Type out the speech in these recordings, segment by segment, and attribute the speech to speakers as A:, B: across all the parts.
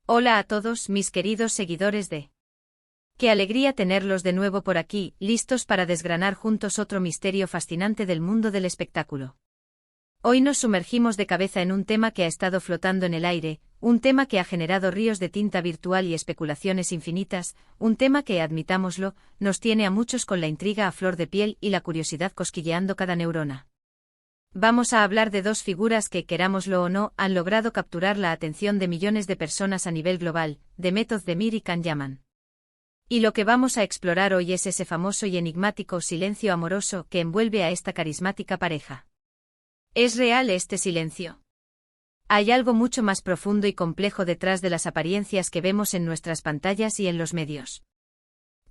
A: Hola a todos mis queridos seguidores de... Qué alegría tenerlos de nuevo por aquí, listos para desgranar juntos otro misterio fascinante del mundo del espectáculo. Hoy nos sumergimos de cabeza en un tema que ha estado flotando en el aire, un tema que ha generado ríos de tinta virtual y especulaciones infinitas, un tema que, admitámoslo, nos tiene a muchos con la intriga a flor de piel y la curiosidad cosquilleando cada neurona. Vamos a hablar de dos figuras que, querámoslo o no, han logrado capturar la atención de millones de personas a nivel global, Demet Özdemir y Can Yaman. Y lo que vamos a explorar hoy es ese famoso y enigmático silencio amoroso que envuelve a esta carismática pareja. ¿Es real este silencio? Hay algo mucho más profundo y complejo detrás de las apariencias que vemos en nuestras pantallas y en los medios.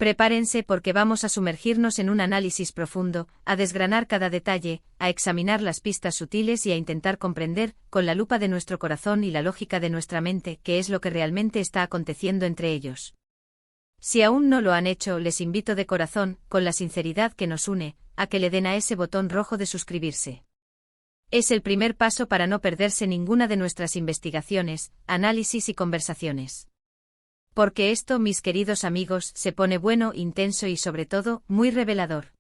A: Prepárense porque vamos a sumergirnos en un análisis profundo, a desgranar cada detalle, a examinar las pistas sutiles y a intentar comprender, con la lupa de nuestro corazón y la lógica de nuestra mente, qué es lo que realmente está aconteciendo entre ellos. Si aún no lo han hecho, les invito de corazón, con la sinceridad que nos une, a que le den a ese botón rojo de suscribirse. Es el primer paso para no perderse ninguna de nuestras investigaciones, análisis y conversaciones. Porque esto, mis queridos amigos, se pone bueno, intenso y sobre todo, muy revelador.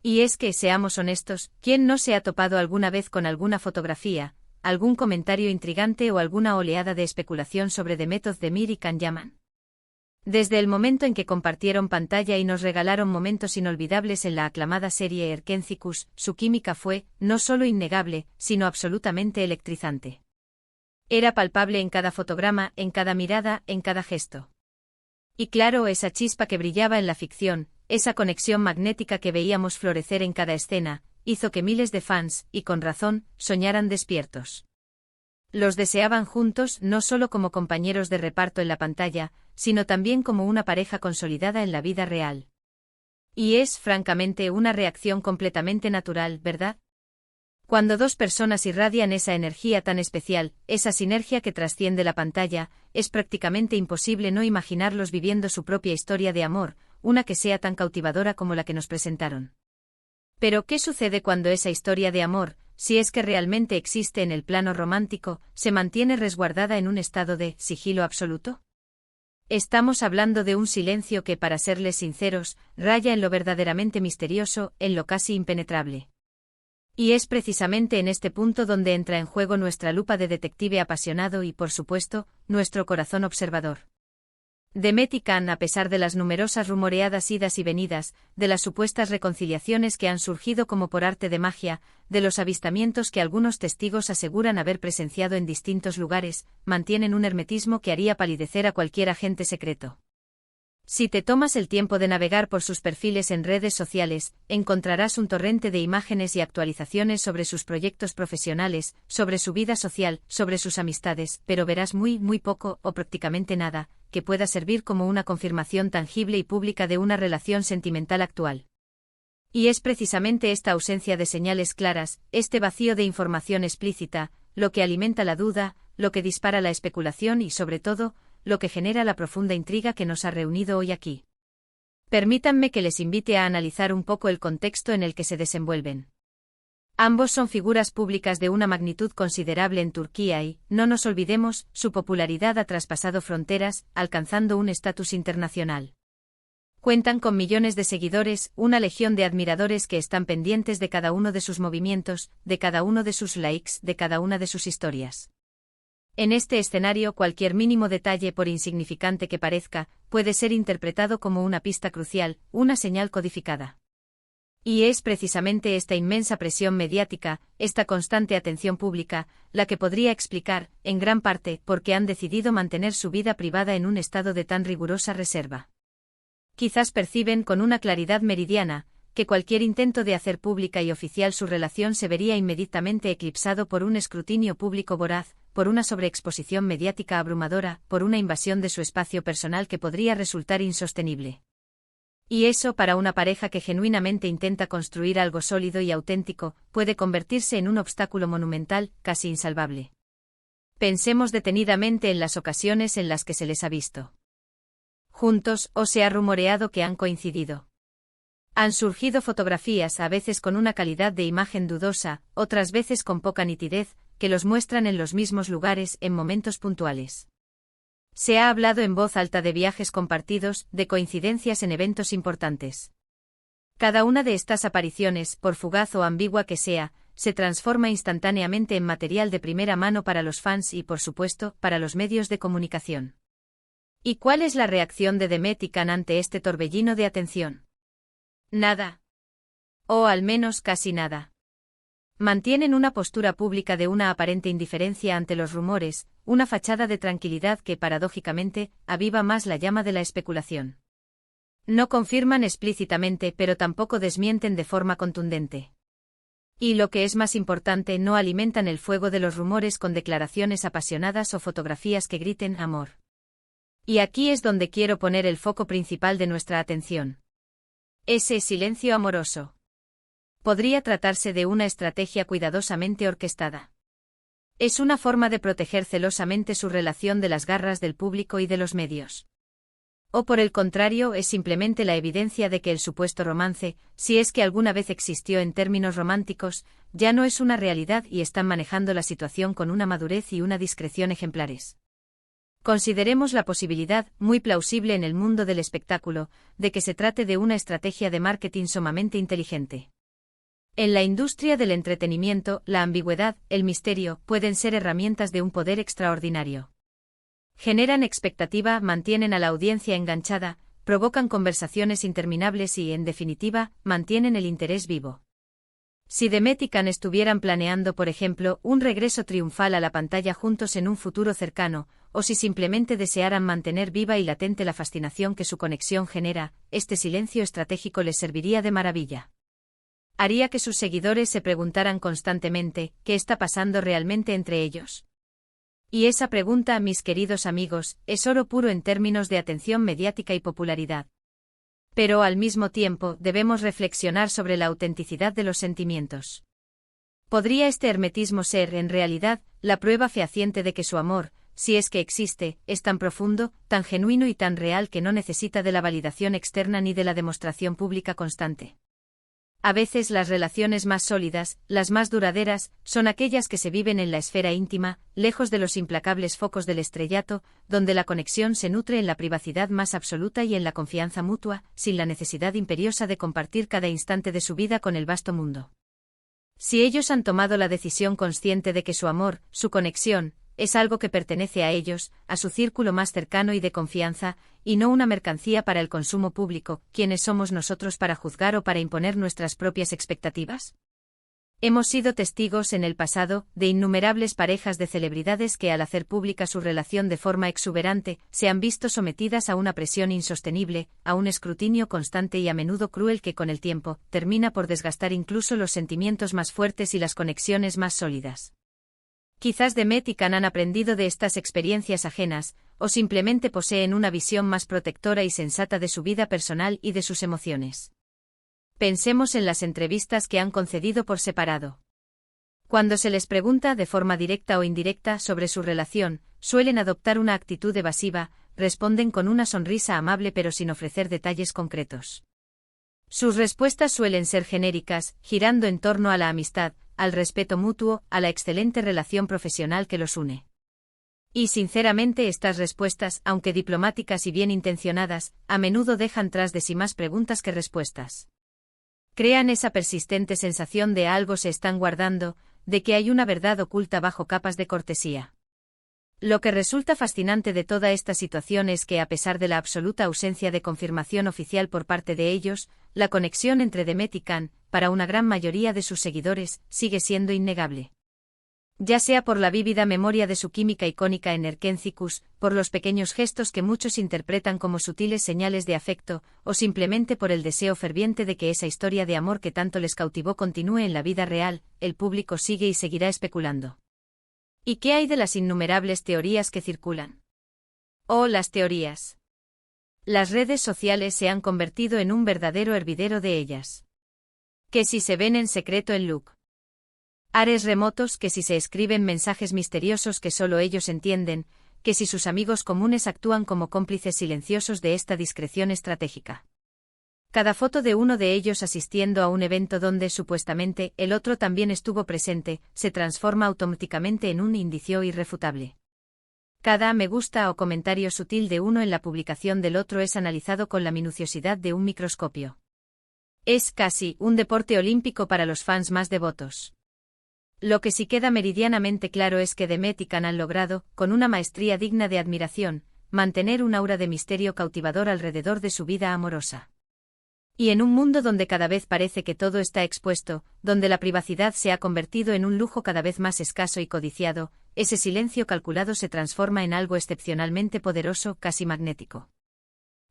A: Y es que, seamos honestos, ¿quién no se ha topado alguna vez con alguna fotografía, algún comentario intrigante o alguna oleada de especulación sobre Demet Özdemir y Can Yaman? Desde el momento en que compartieron pantalla y nos regalaron momentos inolvidables en la aclamada serie Erkencikus, su química fue, no solo innegable, sino absolutamente electrizante. Era palpable en cada fotograma, en cada mirada, en cada gesto. Y claro, esa chispa que brillaba en la ficción, esa conexión magnética que veíamos florecer en cada escena, hizo que miles de fans, y con razón, soñaran despiertos. Los deseaban juntos no solo como compañeros de reparto en la pantalla, sino también como una pareja consolidada en la vida real. Y es, francamente, una reacción completamente natural, ¿verdad? Cuando dos personas irradian esa energía tan especial, esa sinergia que trasciende la pantalla, es prácticamente imposible no imaginarlos viviendo su propia historia de amor, una que sea tan cautivadora como la que nos presentaron. Pero ¿qué sucede cuando esa historia de amor, si es que realmente existe en el plano romántico, se mantiene resguardada en un estado de sigilo absoluto? Estamos hablando de un silencio que, para serles sinceros, raya en lo verdaderamente misterioso, en lo casi impenetrable. Y es precisamente en este punto donde entra en juego nuestra lupa de detective apasionado y, por supuesto, nuestro corazón observador. Demet y Can, a pesar de las numerosas rumoreadas idas y venidas, de las supuestas reconciliaciones que han surgido como por arte de magia, de los avistamientos que algunos testigos aseguran haber presenciado en distintos lugares, mantienen un hermetismo que haría palidecer a cualquier agente secreto. Si te tomas el tiempo de navegar por sus perfiles en redes sociales, encontrarás un torrente de imágenes y actualizaciones sobre sus proyectos profesionales, sobre su vida social, sobre sus amistades, pero verás muy poco, o prácticamente nada, que pueda servir como una confirmación tangible y pública de una relación sentimental actual. Y es precisamente esta ausencia de señales claras, este vacío de información explícita, lo que alimenta la duda, lo que dispara la especulación y, sobre todo, lo que genera la profunda intriga que nos ha reunido hoy aquí. Permítanme que les invite a analizar un poco el contexto en el que se desenvuelven. Ambos son figuras públicas de una magnitud considerable en Turquía y, no nos olvidemos, su popularidad ha traspasado fronteras, alcanzando un estatus internacional. Cuentan con millones de seguidores, una legión de admiradores que están pendientes de cada uno de sus movimientos, de cada uno de sus likes, de cada una de sus historias. En este escenario, cualquier mínimo detalle, por insignificante que parezca, puede ser interpretado como una pista crucial, una señal codificada. Y es precisamente esta inmensa presión mediática, esta constante atención pública, la que podría explicar, en gran parte, por qué han decidido mantener su vida privada en un estado de tan rigurosa reserva. Quizás perciben con una claridad meridiana, que cualquier intento de hacer pública y oficial su relación se vería inmediatamente eclipsado por un escrutinio público voraz, por una sobreexposición mediática abrumadora, por una invasión de su espacio personal que podría resultar insostenible. Y eso, para una pareja que genuinamente intenta construir algo sólido y auténtico, puede convertirse en un obstáculo monumental, casi insalvable. Pensemos detenidamente en las ocasiones en las que se les ha visto juntos, o se ha rumoreado que han coincidido. Han surgido fotografías, a veces con una calidad de imagen dudosa, otras veces con poca nitidez, que los muestran en los mismos lugares, en momentos puntuales. Se ha hablado en voz alta de viajes compartidos, de coincidencias en eventos importantes. Cada una de estas apariciones, por fugaz o ambigua que sea, se transforma instantáneamente en material de primera mano para los fans y, por supuesto, para los medios de comunicación. ¿Y cuál es la reacción de Demet y Can ante este torbellino de atención? Nada. O al menos casi nada. Mantienen una postura pública de una aparente indiferencia ante los rumores, una fachada de tranquilidad que, paradójicamente, aviva más la llama de la especulación. No confirman explícitamente, pero tampoco desmienten de forma contundente. Y lo que es más importante, no alimentan el fuego de los rumores con declaraciones apasionadas o fotografías que griten amor. Y aquí es donde quiero poner el foco principal de nuestra atención. Ese silencio amoroso. Podría tratarse de una estrategia cuidadosamente orquestada. Es una forma de proteger celosamente su relación de las garras del público y de los medios. O por el contrario, es simplemente la evidencia de que el supuesto romance, si es que alguna vez existió en términos románticos, ya no es una realidad y están manejando la situación con una madurez y una discreción ejemplares. Consideremos la posibilidad, muy plausible en el mundo del espectáculo, de que se trate de una estrategia de marketing sumamente inteligente. En la industria del entretenimiento, la ambigüedad, el misterio, pueden ser herramientas de un poder extraordinario. Generan expectativa, mantienen a la audiencia enganchada, provocan conversaciones interminables y, en definitiva, mantienen el interés vivo. Si Demet y Can estuvieran planeando, por ejemplo, un regreso triunfal a la pantalla juntos en un futuro cercano, o si simplemente desearan mantener viva y latente la fascinación que su conexión genera, este silencio estratégico les serviría de maravilla. Haría que sus seguidores se preguntaran constantemente, ¿qué está pasando realmente entre ellos? Y esa pregunta, mis queridos amigos, es oro puro en términos de atención mediática y popularidad. Pero al mismo tiempo, debemos reflexionar sobre la autenticidad de los sentimientos. ¿Podría este hermetismo ser, en realidad, la prueba fehaciente de que su amor, si es que existe, es tan profundo, tan genuino y tan real que no necesita de la validación externa ni de la demostración pública constante? A veces las relaciones más sólidas, las más duraderas, son aquellas que se viven en la esfera íntima, lejos de los implacables focos del estrellato, donde la conexión se nutre en la privacidad más absoluta y en la confianza mutua, sin la necesidad imperiosa de compartir cada instante de su vida con el vasto mundo. Si ellos han tomado la decisión consciente de que su amor, su conexión, es algo que pertenece a ellos, a su círculo más cercano y de confianza, y no una mercancía para el consumo público, ¿quiénes somos nosotros para juzgar o para imponer nuestras propias expectativas? Hemos sido testigos en el pasado de innumerables parejas de celebridades que, al hacer pública su relación de forma exuberante, se han visto sometidas a una presión insostenible, a un escrutinio constante y a menudo cruel que, con el tiempo, termina por desgastar incluso los sentimientos más fuertes y las conexiones más sólidas. Quizás Demet y Can han aprendido de estas experiencias ajenas, o simplemente poseen una visión más protectora y sensata de su vida personal y de sus emociones. Pensemos en las entrevistas que han concedido por separado. Cuando se les pregunta de forma directa o indirecta sobre su relación, suelen adoptar una actitud evasiva, responden con una sonrisa amable pero sin ofrecer detalles concretos. Sus respuestas suelen ser genéricas, girando en torno a la amistad, al respeto mutuo, a la excelente relación profesional que los une. Y sinceramente estas respuestas, aunque diplomáticas y bien intencionadas, a menudo dejan tras de sí más preguntas que respuestas. Crean esa persistente sensación de algo se están guardando, de que hay una verdad oculta bajo capas de cortesía. Lo que resulta fascinante de toda esta situación es que, a pesar de la absoluta ausencia de confirmación oficial por parte de ellos, la conexión entre Demet y Can, para una gran mayoría de sus seguidores, sigue siendo innegable. Ya sea por la vívida memoria de su química icónica en Erkencicus, por los pequeños gestos que muchos interpretan como sutiles señales de afecto, o simplemente por el deseo ferviente de que esa historia de amor que tanto les cautivó continúe en la vida real, el público sigue y seguirá especulando. ¿Y qué hay de las innumerables teorías que circulan? Oh, las teorías. Las redes sociales se han convertido en un verdadero hervidero de ellas. Que si se ven en secreto en lugares remotos, que si se escriben mensajes misteriosos que solo ellos entienden, que si sus amigos comunes actúan como cómplices silenciosos de esta discreción estratégica. Cada foto de uno de ellos asistiendo a un evento donde, supuestamente, el otro también estuvo presente, se transforma automáticamente en un indicio irrefutable. Cada me gusta o comentario sutil de uno en la publicación del otro es analizado con la minuciosidad de un microscopio. Es casi un deporte olímpico para los fans más devotos. Lo que sí queda meridianamente claro es que Demet y Can han logrado, con una maestría digna de admiración, mantener un aura de misterio cautivador alrededor de su vida amorosa. Y en un mundo donde cada vez parece que todo está expuesto, donde la privacidad se ha convertido en un lujo cada vez más escaso y codiciado, ese silencio calculado se transforma en algo excepcionalmente poderoso, casi magnético.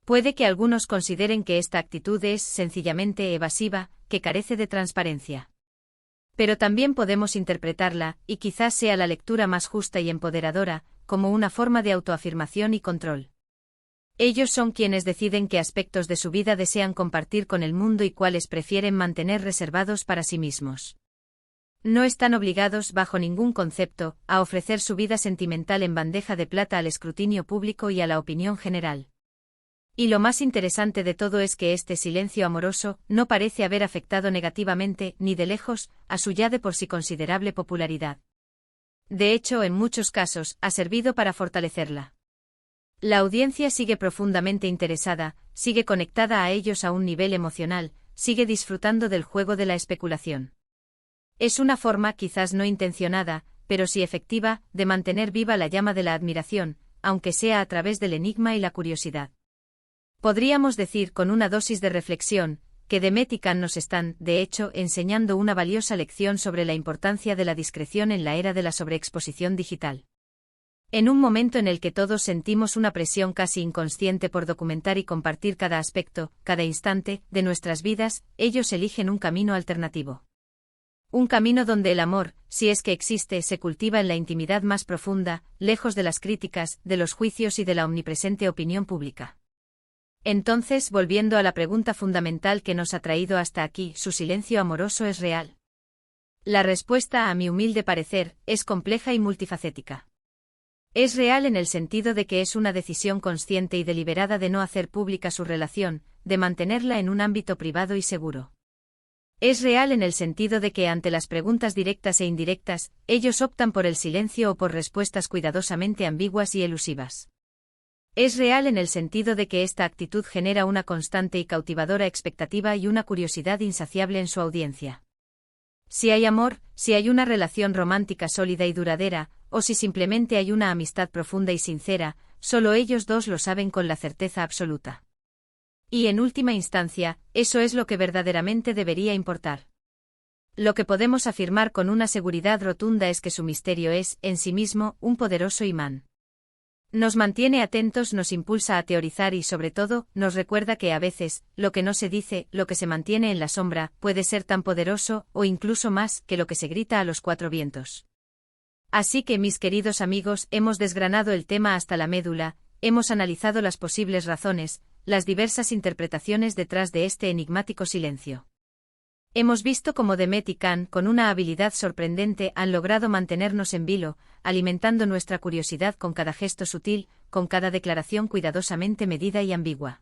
A: Puede que algunos consideren que esta actitud es sencillamente evasiva, que carece de transparencia. Pero también podemos interpretarla, y quizás sea la lectura más justa y empoderadora, como una forma de autoafirmación y control. Ellos son quienes deciden qué aspectos de su vida desean compartir con el mundo y cuáles prefieren mantener reservados para sí mismos. No están obligados, bajo ningún concepto, a ofrecer su vida sentimental en bandeja de plata al escrutinio público y a la opinión general. Y lo más interesante de todo es que este silencio amoroso no parece haber afectado negativamente, ni de lejos, a su ya de por sí considerable popularidad. De hecho, en muchos casos, ha servido para fortalecerla. La audiencia sigue profundamente interesada, sigue conectada a ellos a un nivel emocional, sigue disfrutando del juego de la especulación. Es una forma, quizás no intencionada, pero sí efectiva, de mantener viva la llama de la admiración, aunque sea a través del enigma y la curiosidad. Podríamos decir con una dosis de reflexión, que Demet y Can nos están, de hecho, enseñando una valiosa lección sobre la importancia de la discreción en la era de la sobreexposición digital. En un momento en el que todos sentimos una presión casi inconsciente por documentar y compartir cada aspecto, cada instante, de nuestras vidas, ellos eligen un camino alternativo. Un camino donde el amor, si es que existe, se cultiva en la intimidad más profunda, lejos de las críticas, de los juicios y de la omnipresente opinión pública. Entonces, volviendo a la pregunta fundamental que nos ha traído hasta aquí, ¿su silencio amoroso es real? La respuesta, a mi humilde parecer, es compleja y multifacética. Es real en el sentido de que es una decisión consciente y deliberada de no hacer pública su relación, de mantenerla en un ámbito privado y seguro. Es real en el sentido de que ante las preguntas directas e indirectas, ellos optan por el silencio o por respuestas cuidadosamente ambiguas y elusivas. Es real en el sentido de que esta actitud genera una constante y cautivadora expectativa y una curiosidad insaciable en su audiencia. Si hay amor, si hay una relación romántica sólida y duradera, o si simplemente hay una amistad profunda y sincera, solo ellos dos lo saben con la certeza absoluta. Y en última instancia, eso es lo que verdaderamente debería importar. Lo que podemos afirmar con una seguridad rotunda es que su misterio es, en sí mismo, un poderoso imán. Nos mantiene atentos, nos impulsa a teorizar y, sobre todo, nos recuerda que a veces, lo que no se dice, lo que se mantiene en la sombra, puede ser tan poderoso, o incluso más, que lo que se grita a los cuatro vientos. Así que, mis queridos amigos, hemos desgranado el tema hasta la médula, hemos analizado las posibles razones, las diversas interpretaciones detrás de este enigmático silencio. Hemos visto cómo Demet y Can, con una habilidad sorprendente, han logrado mantenernos en vilo, alimentando nuestra curiosidad con cada gesto sutil, con cada declaración cuidadosamente medida y ambigua.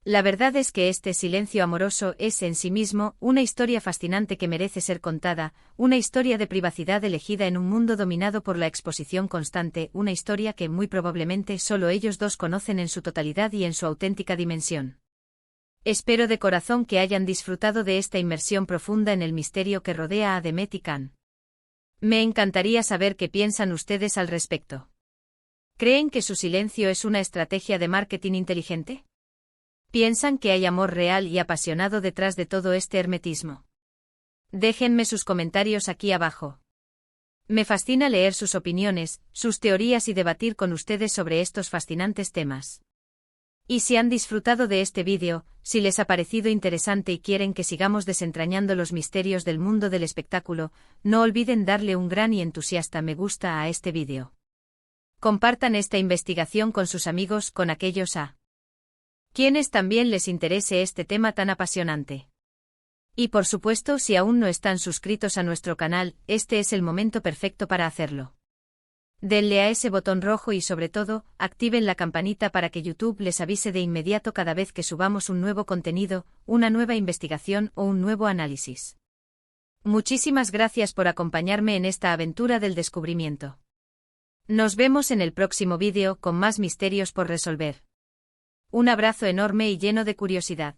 A: La verdad es que este silencio amoroso es en sí mismo una historia fascinante que merece ser contada, una historia de privacidad elegida en un mundo dominado por la exposición constante, una historia que muy probablemente solo ellos dos conocen en su totalidad y en su auténtica dimensión. Espero de corazón que hayan disfrutado de esta inmersión profunda en el misterio que rodea a Demet y Can. Me encantaría saber qué piensan ustedes al respecto. ¿Creen que su silencio es una estrategia de marketing inteligente? ¿Piensan que hay amor real y apasionado detrás de todo este hermetismo? Déjenme sus comentarios aquí abajo. Me fascina leer sus opiniones, sus teorías y debatir con ustedes sobre estos fascinantes temas. Y si han disfrutado de este vídeo, si les ha parecido interesante y quieren que sigamos desentrañando los misterios del mundo del espectáculo, no olviden darle un gran y entusiasta me gusta a este vídeo. Compartan esta investigación con sus amigos, con aquellos a quienes también les interese este tema tan apasionante. Y por supuesto, si aún no están suscritos a nuestro canal, este es el momento perfecto para hacerlo. Denle a ese botón rojo y sobre todo, activen la campanita para que YouTube les avise de inmediato cada vez que subamos un nuevo contenido, una nueva investigación o un nuevo análisis. Muchísimas gracias por acompañarme en esta aventura del descubrimiento. Nos vemos en el próximo vídeo con más misterios por resolver. Un abrazo enorme y lleno de curiosidad.